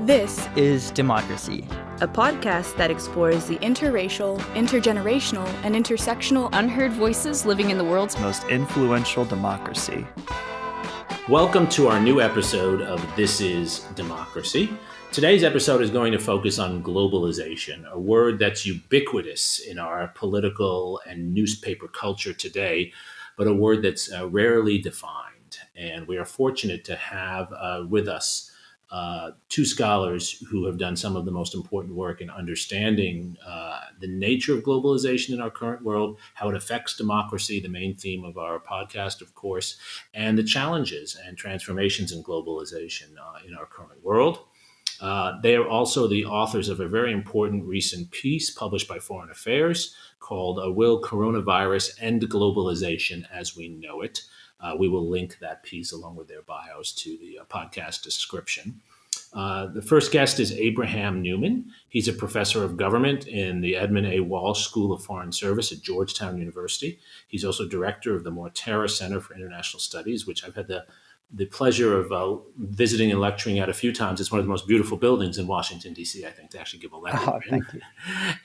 This is Democracy, a podcast that explores the interracial, intergenerational, and intersectional unheard voices living in the world's most influential democracy. Welcome to our new episode of This is Democracy. Today's episode is going to focus on globalization, a word that's ubiquitous in our political and newspaper culture today, but a word that's rarely defined. And we are fortunate to have with us two scholars who have done some of the most important work in understanding the nature of globalization in our current world, how it affects democracy, the main theme of our podcast, of course, and the challenges and transformations in globalization in our current world. They are also the authors of a very important recent piece published by Foreign Affairs called Will Coronavirus End Globalization as We Know It? We will link that piece along with their bios to the podcast description. The first guest is Abraham Newman. He's a professor of government in the Edmund A. Walsh School of Foreign Service at Georgetown University. He's also director of the Mortara Center for International Studies, which I've had the pleasure of visiting and lecturing at a few times. It's one of the most beautiful buildings in Washington, D.C., I think, to actually give a lecture. Oh, thank you.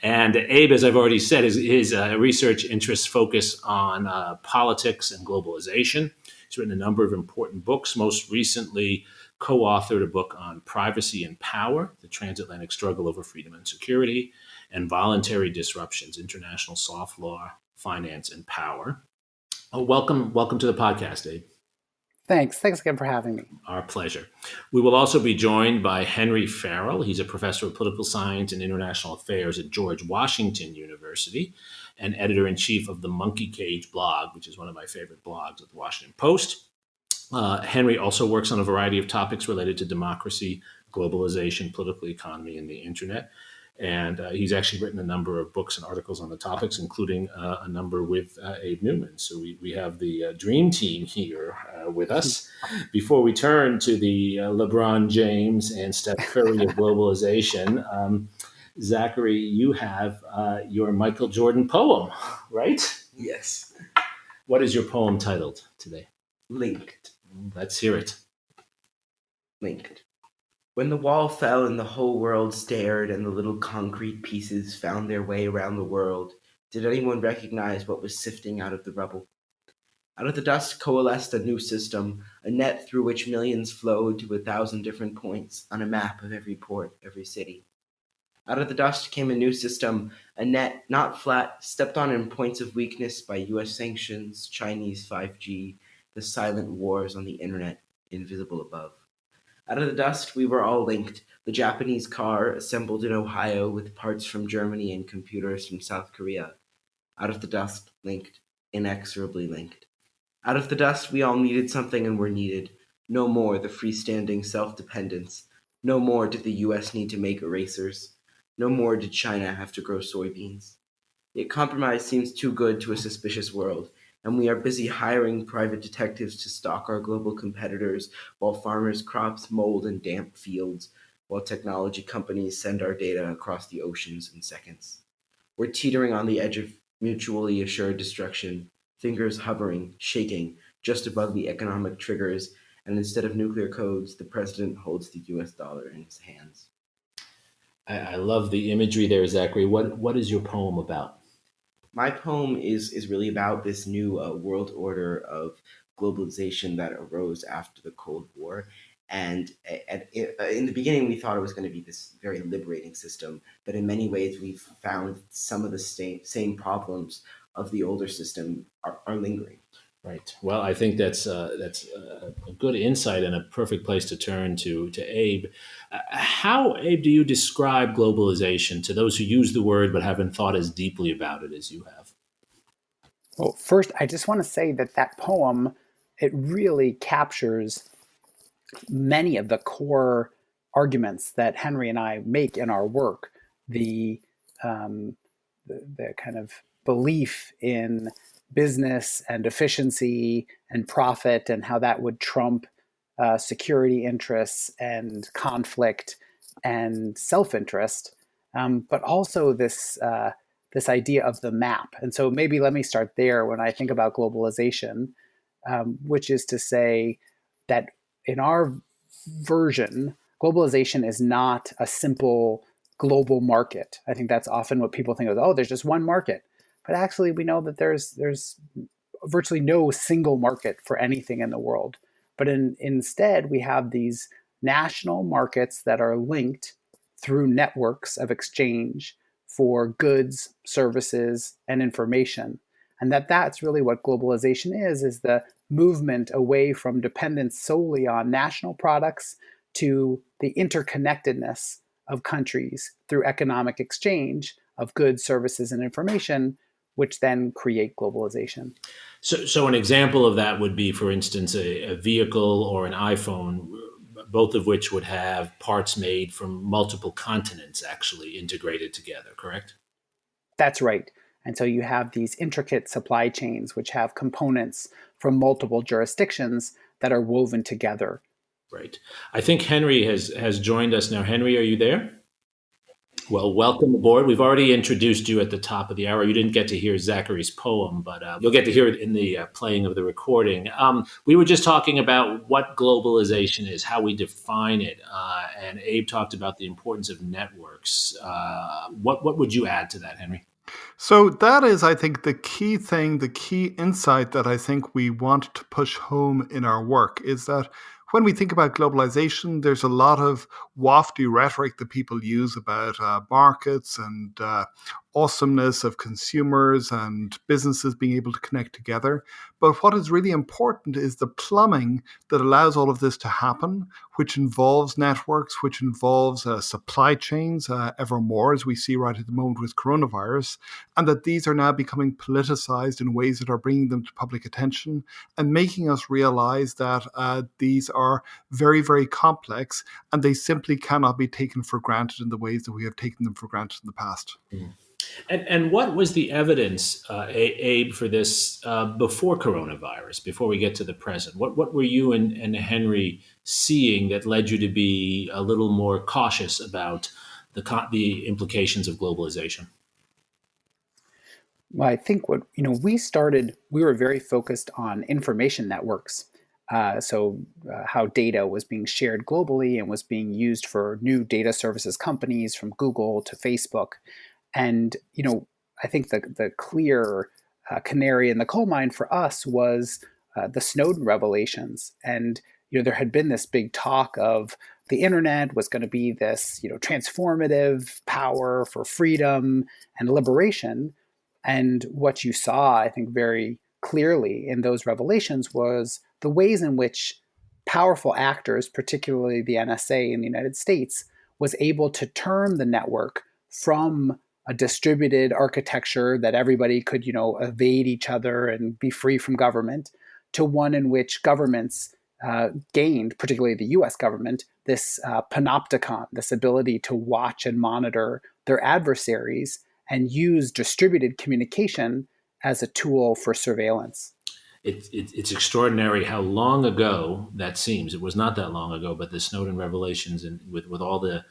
And Abe, as I've already said, his research interests focus on politics and globalization. He's written a number of important books, most recently co-authored a book on privacy and power, the Transatlantic Struggle over freedom and security, and Voluntary Disruptions, international soft law, finance, and power. Welcome to the podcast, Abe. Thanks again for having me. Our pleasure. We will also be joined by Henry Farrell. He's a professor of political science and international affairs at George Washington University and editor-in-chief of the Monkey Cage blog, which is one of my favorite blogs at the Washington Post. Henry also works on a variety of topics related to democracy, globalization, political economy, and the internet. And he's actually written a number of books and articles on the topics, including a number with Abe Newman. So we have the dream team here with us. Before we turn to the LeBron James and Steph Curry of globalization, Zachary, you have your Michael Jordan poem, right? Yes. What is your poem titled today? Linked. Let's hear it. Linked. When the wall fell and the whole world stared and the little concrete pieces found their way around the world, did anyone recognize what was sifting out of the rubble? Out of the dust coalesced a new system, a net through which millions flowed to 1,000 different points on a map of every port, every city. Out of the dust came a new system, a net not flat, stepped on in points of weakness by U.S. sanctions, Chinese 5G, the silent wars on the internet, invisible above. Out of the dust, we were all linked. The Japanese car assembled in Ohio with parts from Germany and computers from South Korea. Out of the dust, linked, inexorably linked. Out of the dust, we all needed something and were needed. No more the freestanding self-dependence. No more did the U.S. need to make erasers. No more did China have to grow soybeans. Yet compromise seems too good to a suspicious world, and we are busy hiring private detectives to stalk our global competitors while farmers' crops mold in damp fields, while technology companies send our data across the oceans in seconds. We're teetering on the edge of mutually assured destruction, fingers hovering, shaking, just above the economic triggers, and instead of nuclear codes, the president holds the US dollar in his hands. I love the imagery there, Zachary. What is your poem about? My poem is really about this new world order of globalization that arose after the Cold War. And in the beginning, we thought it was going to be this very liberating system. But in many ways, we've found some of the same problems of the older system are lingering. Right. Well, I think that's a good insight and a perfect place to turn to Abe. How, Abe, do you describe globalization to those who use the word but haven't thought as deeply about it as you have? Well, first, I just want to say that poem, it really captures many of the core arguments that Henry and I make in our work. The kind of belief in business and efficiency and profit and how that would trump security interests and conflict and self-interest, but also this idea of the map. And so maybe let me start there when I think about globalization, which is to say that in our version, globalization is not a simple global market. I think that's often what people think of. Oh, there's just one market. But actually, we know that there's virtually no single market for anything in the world. But instead, we have these national markets that are linked through networks of exchange for goods, services, and information. And that's really what globalization is the movement away from dependence solely on national products to the interconnectedness of countries through economic exchange of goods, services, and information, which then create globalization. So an example of that would be, for instance, a vehicle or an iPhone, both of which would have parts made from multiple continents actually integrated together, correct? That's right. And so you have these intricate supply chains which have components from multiple jurisdictions that are woven together. Right. I think Henry has joined us now. Henry, are you there? Well, welcome aboard. We've already introduced you at the top of the hour. You didn't get to hear Zachary's poem, but you'll get to hear it in the playing of the recording. We were just talking about what globalization is, how we define it, and Abe talked about the importance of networks. What would you add to that, Henry? So that is, I think, the key thing, the key insight that I think we want to push home in our work is that when we think about globalization, there's a lot of wafty rhetoric that people use about markets and awesomeness of consumers and businesses being able to connect together. But what is really important is the plumbing that allows all of this to happen, which involves networks, which involves supply chains ever more, as we see right at the moment with coronavirus, and that these are now becoming politicized in ways that are bringing them to public attention and making us realize that these are very, very complex and they simply cannot be taken for granted in the ways that we have taken them for granted in the past. Mm. And what was the evidence, Abe, for this before coronavirus, before we get to the present? What were you and Henry seeing that led you to be a little more cautious about the implications of globalization? Well, I think we were very focused on information networks. How data was being shared globally and was being used for new data services companies from Google to Facebook. And, I think the clear canary in the coal mine for us was the Snowden revelations. And, there had been this big talk of the internet was going to be this, transformative power for freedom and liberation. And what you saw, I think, very clearly in those revelations was the ways in which powerful actors, particularly the NSA in the United States, was able to turn the network from a distributed architecture that everybody could, evade each other and be free from government, to one in which governments gained, particularly the US government, this panopticon, this ability to watch and monitor their adversaries and use distributed communication as a tool for surveillance. It's extraordinary how long ago that seems. It was not that long ago, but the Snowden revelations and with all the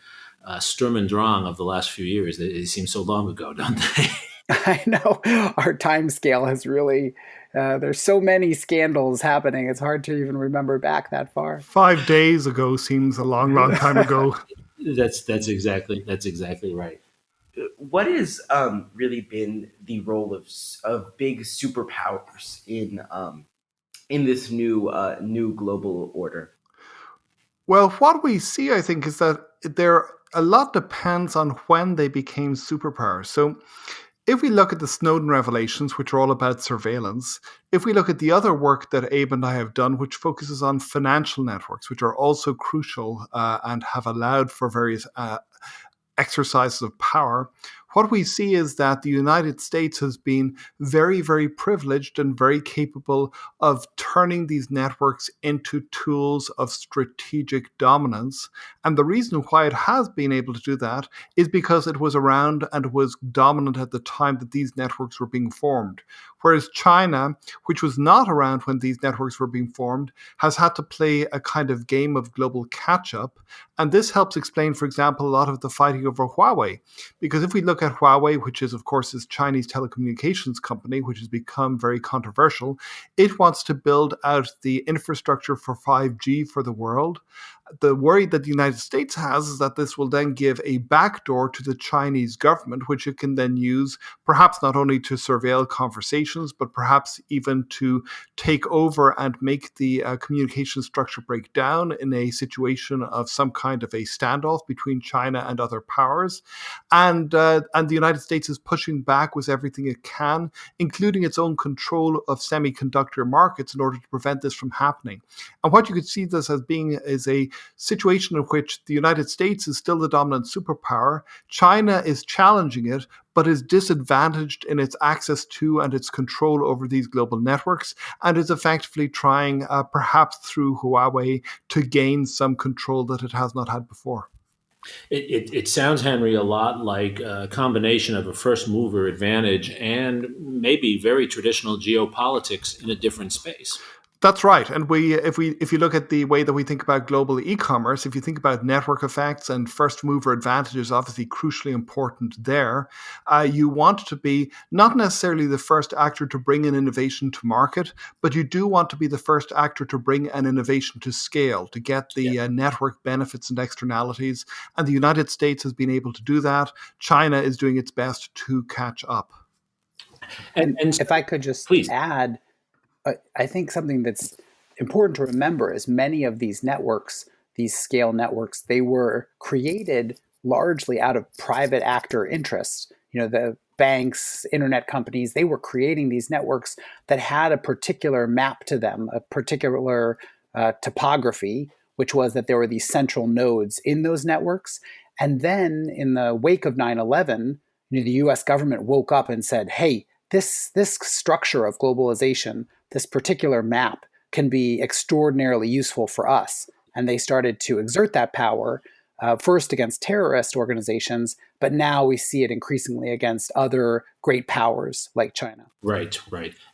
Sturm und Drang of the last few years, they seem so long ago, don't they? I know. Our time scale has really, there's so many scandals happening. It's hard to even remember back that far. 5 days ago seems a long, long time ago. That's exactly right. What has really been the role of big superpowers in this new global order? Well, what we see, I think, is that a lot depends on when they became superpowers. So if we look at the Snowden revelations, which are all about surveillance, if we look at the other work that Abe and I have done, which focuses on financial networks, which are also crucial and have allowed for various exercises of power, what we see is that the United States has been very, very privileged and very capable of turning these networks into tools of strategic dominance. And the reason why it has been able to do that is because it was around and was dominant at the time that these networks were being formed. Whereas China, which was not around when these networks were being formed, has had to play a kind of game of global catch-up. And this helps explain, for example, a lot of the fighting over Huawei. Because if we look at Huawei, which is, of course, this Chinese telecommunications company, which has become very controversial, it wants to build out the infrastructure for 5G for the world. The worry that the United States has is that this will then give a backdoor to the Chinese government, which it can then use perhaps not only to surveil conversations, but perhaps even to take over and make the communication structure break down in a situation of some kind of a standoff between China and other powers. And the United States is pushing back with everything it can, including its own control of semiconductor markets in order to prevent this from happening. And what you could see this as being is a situation in which the United States is still the dominant superpower. China is challenging it, but is disadvantaged in its access to and its control over these global networks, and is effectively trying, perhaps through Huawei, to gain some control that it has not had before. It sounds, Henry, a lot like a combination of a first mover advantage and maybe very traditional geopolitics in a different space. That's right. And if you look at the way that we think about global e-commerce, if you think about network effects and first mover advantages, obviously crucially important there, you want to be not necessarily the first actor to bring an innovation to market, but you do want to be the first actor to bring an innovation to scale, to get the network benefits and externalities. And the United States has been able to do that. China is doing its best to catch up. And if I could just add, I think something that's important to remember is many of these networks, these scale networks, they were created largely out of private actor interests. The banks, internet companies, they were creating these networks that had a particular map to them, a particular topography, which was that there were these central nodes in those networks. And then in the wake of 9/11, the US government woke up and said, hey, this structure of globalization, this particular map, can be extraordinarily useful for us. And they started to exert that power, first against terrorist organizations, but now we see it increasingly against other great powers like China. Right.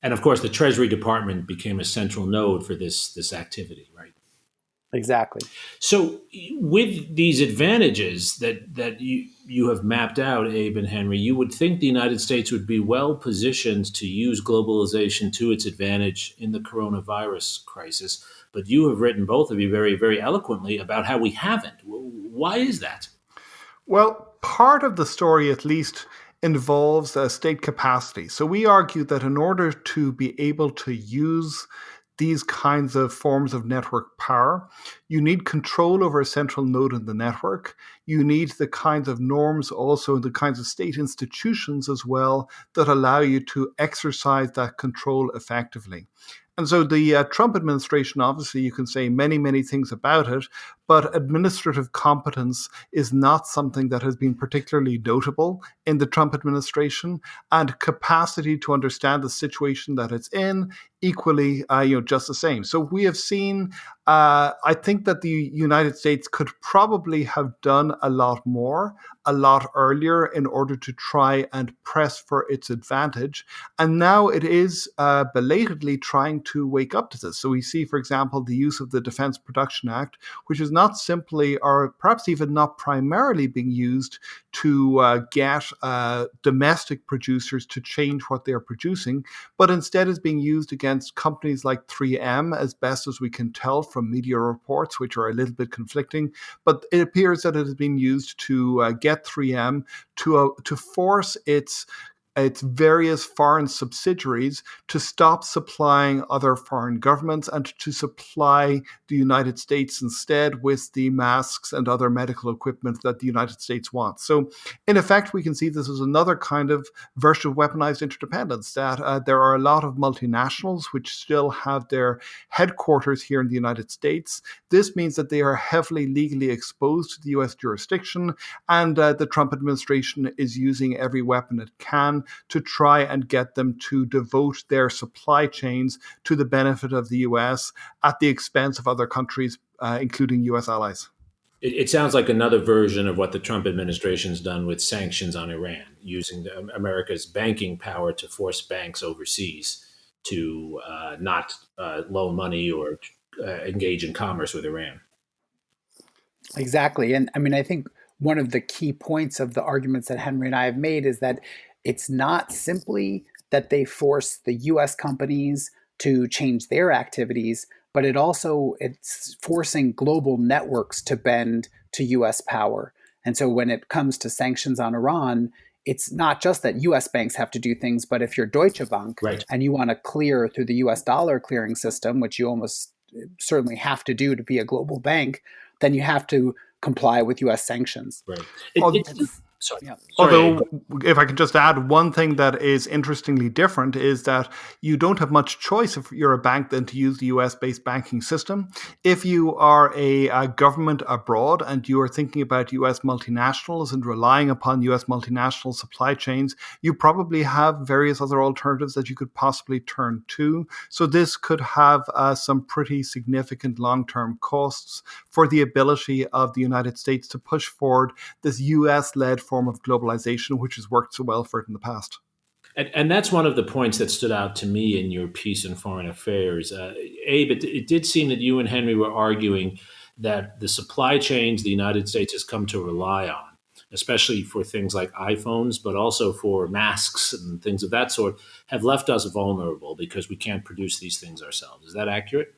And of course, the Treasury Department became a central node for this activity, right? Exactly. So with these advantages that you have mapped out, Abe and Henry, you would think the United States would be well positioned to use globalization to its advantage in the coronavirus crisis. But you have written, both of you, very, very eloquently about how we haven't. Why is that? Well, part of the story, at least, involves state capacity. So we argue that in order to be able to use these kinds of forms of network power, you need control over a central node in the network. You need the kinds of norms, also the kinds of state institutions as well, that allow you to exercise that control effectively. And so the Trump administration, obviously, you can say many, many things about it, but administrative competence is not something that has been particularly notable in the Trump administration, and capacity to understand the situation that it's in, equally, just the same. So we have seen, I think that the United States could probably have done a lot more, a lot earlier, in order to try and press for its advantage. And now it is belatedly trying to wake up to this. So we see, for example, the use of the Defense Production Act, which is not simply, or perhaps even not primarily, being used to get domestic producers to change what they're producing, but instead is being used against companies like 3M, as best as we can tell from media reports, which are a little bit conflicting. But it appears that it has been used to get 3M to force its various foreign subsidiaries to stop supplying other foreign governments and to supply the United States instead with the masks and other medical equipment that the United States wants. So in effect, we can see this as another kind of version of weaponized interdependence, that there are a lot of multinationals which still have their headquarters here in the United States. This means that they are heavily legally exposed to the US jurisdiction, and the Trump administration is using every weapon it can to try and get them to devote their supply chains to the benefit of the US at the expense of other countries, including US allies. It sounds like another version of what the Trump administration's done with sanctions on Iran, using America's banking power to force banks overseas to not loan money or engage in commerce with Iran. Exactly. And I mean, I think one of the key points of the arguments that Henry and I have made is that it's not simply that they force the US companies to change their activities, but it's forcing global networks to bend to US power. And so when it comes to sanctions on Iran, it's not just that US banks have to do things, but if you're Deutsche Bank Right. and you want to clear through the US dollar clearing system, which you almost certainly have to do to be a global bank, then you have to comply with US sanctions. Right. Sorry. Yeah. Although, if I can just add, one thing that is interestingly different is that you don't have much choice if you're a bank than to use the US-based banking system. If you are a government abroad and you are thinking about US multinationals and relying upon US multinational supply chains, you probably have various other alternatives that you could possibly turn to. So this could have some pretty significant long-term costs for the ability of the United States to push forward this US-led form of globalization, which has worked so well for it in the past. And that's one of the points that stood out to me in your piece in Foreign Affairs. Abe, it did seem that you and Henry were arguing that the supply chains the United States has come to rely on, especially for things like iPhones, but also for masks and things of that sort, have left us vulnerable because we can't produce these things ourselves. Is that accurate?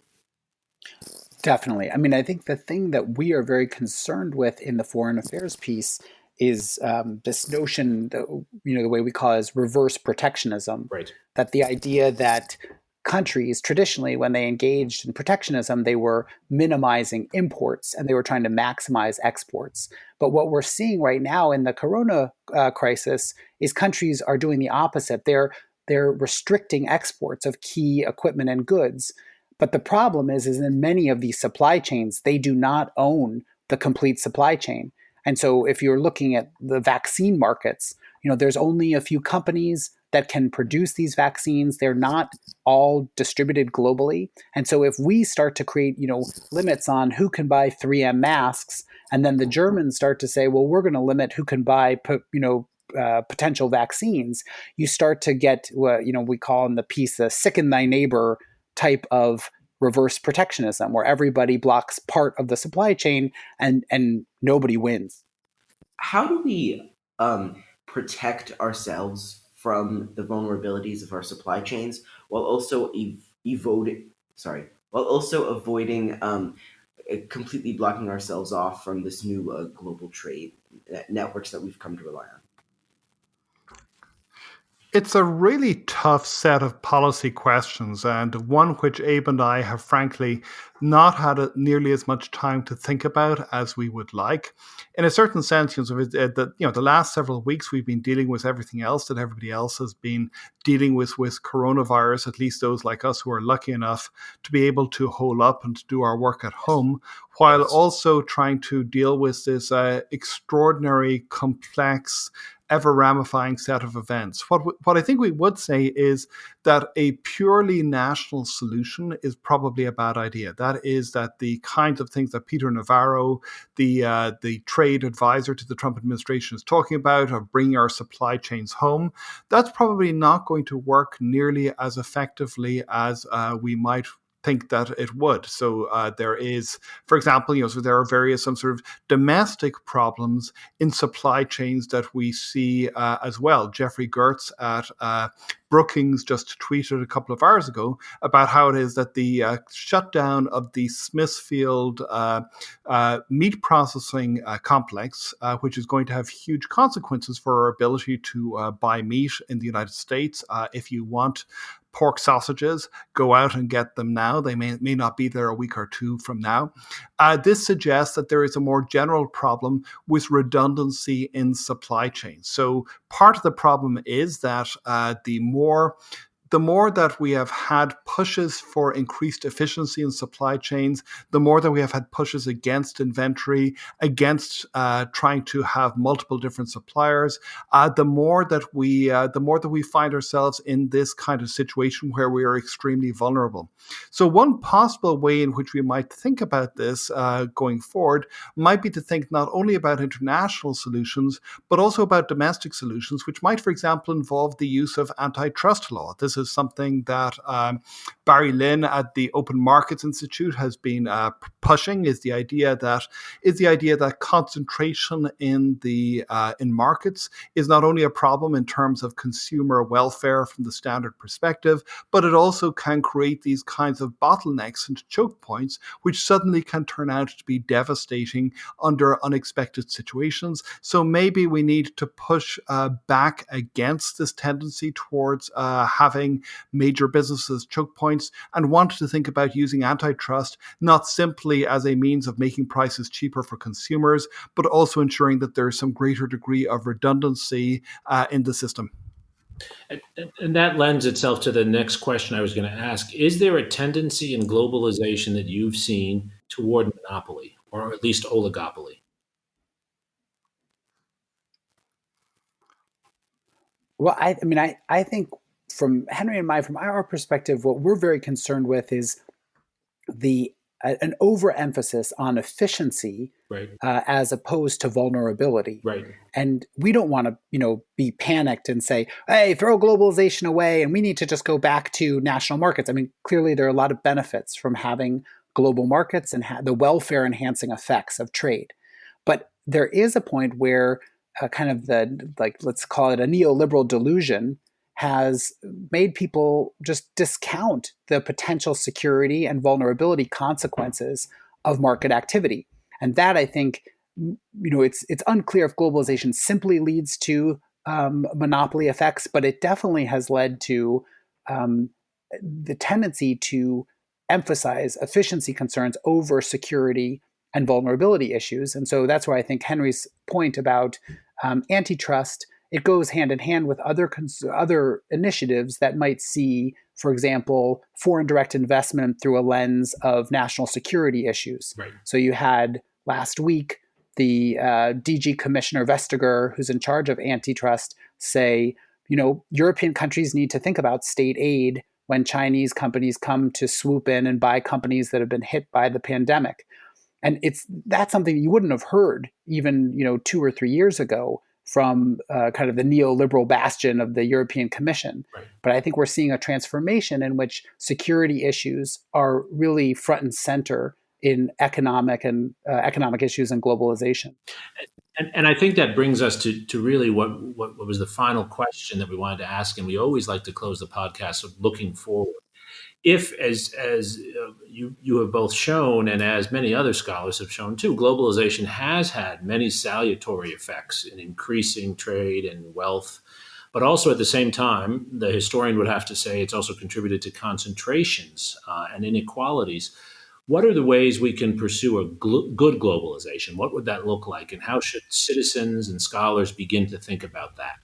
Definitely. I mean, I think the thing that we are very concerned with in the foreign affairs piece is this notion, the way we call it is reverse protectionism. Right. That the idea that countries traditionally, when they engaged in protectionism, they were minimizing imports and they were trying to maximize exports. But what we're seeing right now in the corona crisis is countries are doing the opposite. They're restricting exports of key equipment and goods. But the problem is in many of these supply chains, they do not own the complete supply chain. And so if you're looking at the vaccine markets, there's only a few companies that can produce these vaccines. They're not all distributed globally. And so if we start to create, limits on who can buy 3M masks, and then the Germans start to say, well, we're going to limit who can buy, potential vaccines, you start to get what, we call in the piece, the sicken thy neighbor type of reverse protectionism, where everybody blocks part of the supply chain and nobody wins. How do we protect ourselves from the vulnerabilities of our supply chains while also avoiding completely blocking ourselves off from this new global trade networks that we've come to rely on? It's a really tough set of policy questions, and one which Abe and I have frankly not had nearly as much time to think about as we would like. In a certain sense, the last several weeks we've been dealing with everything else that everybody else has been dealing with coronavirus, at least those like us who are lucky enough to be able to hole up and to do our work at home, while also trying to deal with this extraordinary, complex, ever-ramifying set of events. What I think we would say is that a purely national solution is probably a bad idea. That is that the kinds of things that Peter Navarro, the trade advisor to the Trump administration, is talking about, of bringing our supply chains home, that's probably not going to work nearly as effectively as we might think that it would. So there is, for example, so there are some sort of domestic problems in supply chains that we see as well. Jeffrey Gertz at Brookings just tweeted a couple of hours ago about how it is that the shutdown of the Smithfield meat processing complex, which is going to have huge consequences for our ability to buy meat in the United States. If you want pork sausages, go out and get them now. They may not be there a week or two from now. This suggests that there is a more general problem with redundancy in supply chains. So part of the problem is that the more that we have had pushes for increased efficiency in supply chains, the more that we have had pushes against inventory, against trying to have multiple different suppliers, the more that we find ourselves in this kind of situation where we are extremely vulnerable. So one possible way in which we might think about this going forward might be to think not only about international solutions, but also about domestic solutions, which might, for example, involve the use of antitrust law. This is something that Barry Lynn at the Open Markets Institute has been pushing. Is the idea that concentration in markets is not only a problem in terms of consumer welfare from the standard perspective, but it also can create these kinds of bottlenecks and choke points, which suddenly can turn out to be devastating under unexpected situations. So maybe we need to push back against this tendency towards having major businesses choke points, and want to think about using antitrust not simply as a means of making prices cheaper for consumers, but also ensuring that there is some greater degree of redundancy in the system. And that lends itself to the next question I was going to ask. Is there a tendency in globalization that you've seen toward monopoly, or at least oligopoly? Well, I think from Henry and from our perspective, what we're very concerned with is an overemphasis on efficiency, right, as opposed to vulnerability. Right. And we don't want to, be panicked and say, hey, throw globalization away and we need to just go back to national markets. I mean, clearly there are a lot of benefits from having global markets and the welfare enhancing effects of trade. But there is a point where kind of let's call it a neoliberal delusion has made people just discount the potential security and vulnerability consequences of market activity. And that, I think, it's unclear if globalization simply leads to monopoly effects, but it definitely has led to the tendency to emphasize efficiency concerns over security and vulnerability issues. And so that's where I think Henry's point about antitrust, it goes hand in hand with other initiatives that might see, for example, foreign direct investment through a lens of national security issues. Right. So you had last week the DG Commissioner Vestager, who's in charge of antitrust, say, European countries need to think about state aid when Chinese companies come to swoop in and buy companies that have been hit by the pandemic. And that's something you wouldn't have heard even 2 or 3 years ago from kind of the neoliberal bastion of the European Commission. Right. But I think we're seeing a transformation in which security issues are really front and center in economic issues and globalization. And I think that brings us to really what was the final question that we wanted to ask, and we always like to close the podcast with looking forward. If, as you have both shown, and as many other scholars have shown too, globalization has had many salutary effects in increasing trade and wealth, but also at the same time, the historian would have to say it's also contributed to concentrations and inequalities. What are the ways we can pursue a good globalization? What would that look like, and how should citizens and scholars begin to think about that?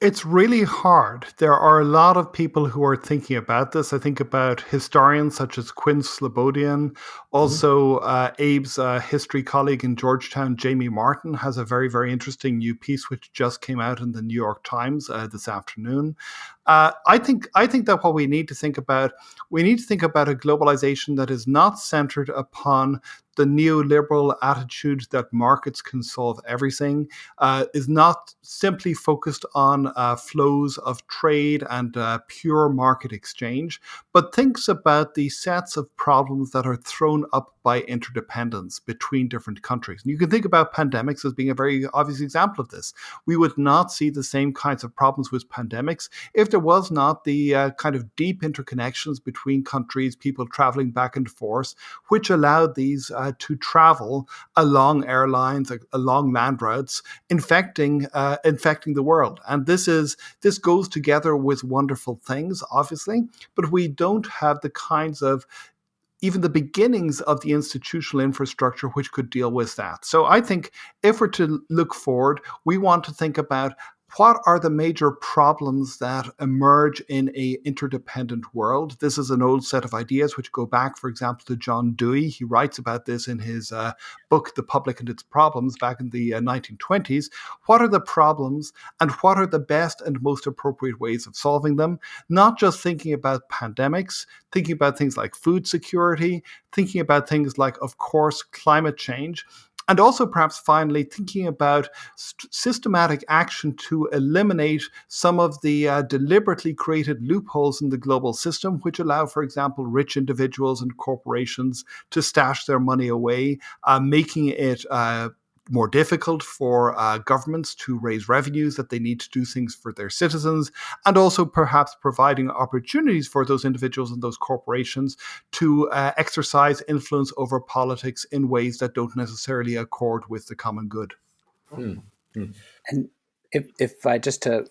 It's really hard. There are a lot of people who are thinking about this. I think about historians such as Quinn Slobodian. Also, Abe's history colleague in Georgetown, Jamie Martin, has a very, very interesting new piece which just came out in the New York Times this afternoon. I think that what we need to think about a globalization that is not centered upon the neoliberal attitude that markets can solve everything, is not simply focused on flows of trade and pure market exchange, but thinks about the sets of problems that are thrown up by interdependence between different countries. And you can think about pandemics as being a very obvious example of this. We would not see the same kinds of problems with pandemics if there was not the kind of deep interconnections between countries, people traveling back and forth, which allowed these to travel along airlines, along land routes, infecting the world. And this goes together with wonderful things, obviously, but we don't have the kinds of even the beginnings of the institutional infrastructure which could deal with that. So I think if we're to look forward, we want to think about what are the major problems that emerge in an interdependent world? This is an old set of ideas which go back, for example, to John Dewey. He writes about this in his book, The Public and Its Problems, back in the 1920s. What are the problems and what are the best and most appropriate ways of solving them? Not just thinking about pandemics, thinking about things like food security, thinking about things like, of course, climate change, And also perhaps finally thinking about systematic action to eliminate some of the deliberately created loopholes in the global system, which allow, for example, rich individuals and corporations to stash their money away, making it more difficult for governments to raise revenues that they need to do things for their citizens, and also perhaps providing opportunities for those individuals and those corporations to exercise influence over politics in ways that don't necessarily accord with the common good. And if just to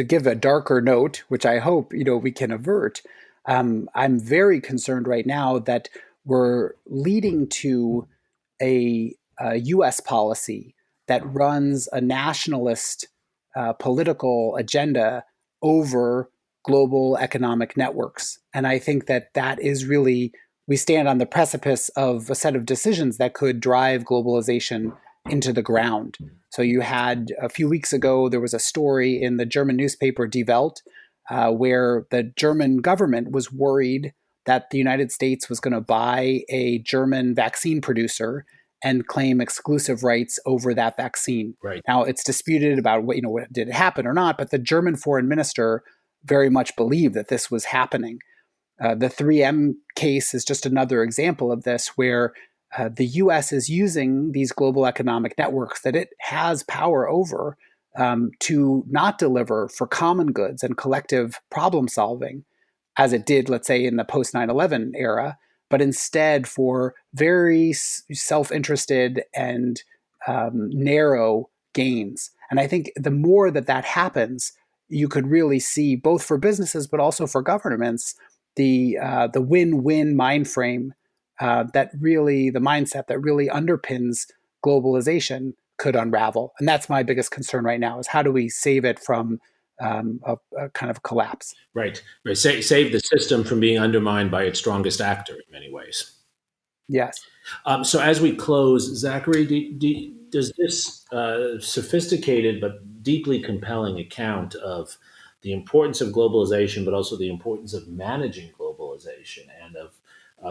give a darker note, which I hope we can avert, I'm very concerned right now that we're leading to a U.S. policy that runs a nationalist political agenda over global economic networks. And I think that is really, we stand on the precipice of a set of decisions that could drive globalization into the ground. So you had, a few weeks ago, there was a story in the German newspaper Die Welt where the German government was worried that the United States was going to buy a German vaccine producer and claim exclusive rights over that vaccine. Right. Now, it's disputed about what did it happen or not, but the German foreign minister very much believed that this was happening. The 3M case is just another example of this, where the U.S. is using these global economic networks that it has power over to not deliver for common goods and collective problem solving, as it did, let's say, in the post 9/11 era, but instead for very self-interested and narrow gains. And I think the more that happens, you could really see, both for businesses but also for governments, the win-win mind frame the mindset that really underpins globalization could unravel. And that's my biggest concern right now, is how do we save it from a kind of collapse? Right. Save the system from being undermined by its strongest actor in many ways. Yes. So as we close, Zachary, does this sophisticated but deeply compelling account of the importance of globalization, but also the importance of managing globalization and of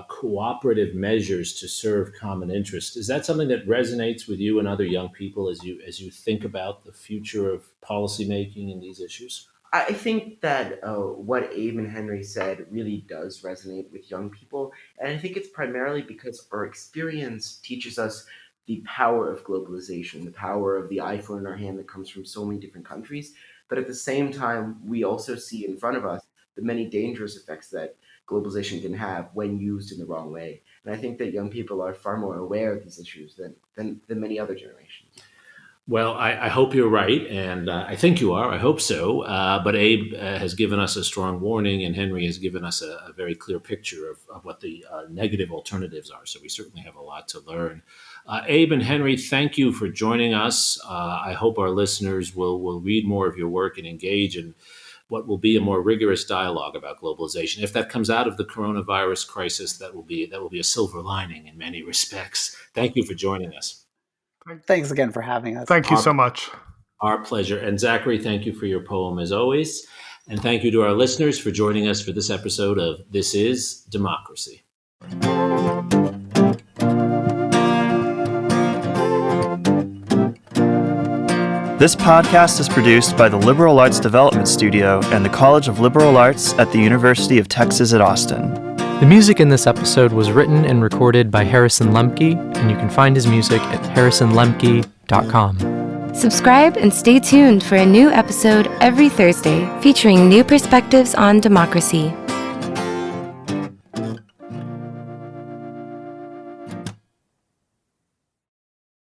cooperative measures to serve common interests, is that something that resonates with you and other young people as you think about the future of policymaking in these issues? I think that what Abe and Henry said really does resonate with young people. And I think it's primarily because our experience teaches us the power of globalization, the power of the iPhone in our hand that comes from so many different countries. But at the same time, we also see in front of us the many dangerous effects that globalization can have when used in the wrong way. And I think that young people are far more aware of these issues than many other generations. Well, I hope you're right, and I think you are. I hope so. But Abe has given us a strong warning, and Henry has given us a very clear picture of what the negative alternatives are. So we certainly have a lot to learn. Abe and Henry, thank you for joining us. I hope our listeners will read more of your work and engage in what will be a more rigorous dialogue about globalization. If that comes out of the coronavirus crisis, that will be a silver lining in many respects. Thank you for joining us. Thanks again for having us. Thank you so much. Our pleasure. And Zachary, thank you for your poem as always. And thank you to our listeners for joining us for this episode of This Is Democracy. This podcast is produced by the Liberal Arts Development Studio and the College of Liberal Arts at the University of Texas at Austin. The music in this episode was written and recorded by Harrison Lemke, and you can find his music at harrisonlemke.com. Subscribe and stay tuned for a new episode every Thursday featuring new perspectives on democracy.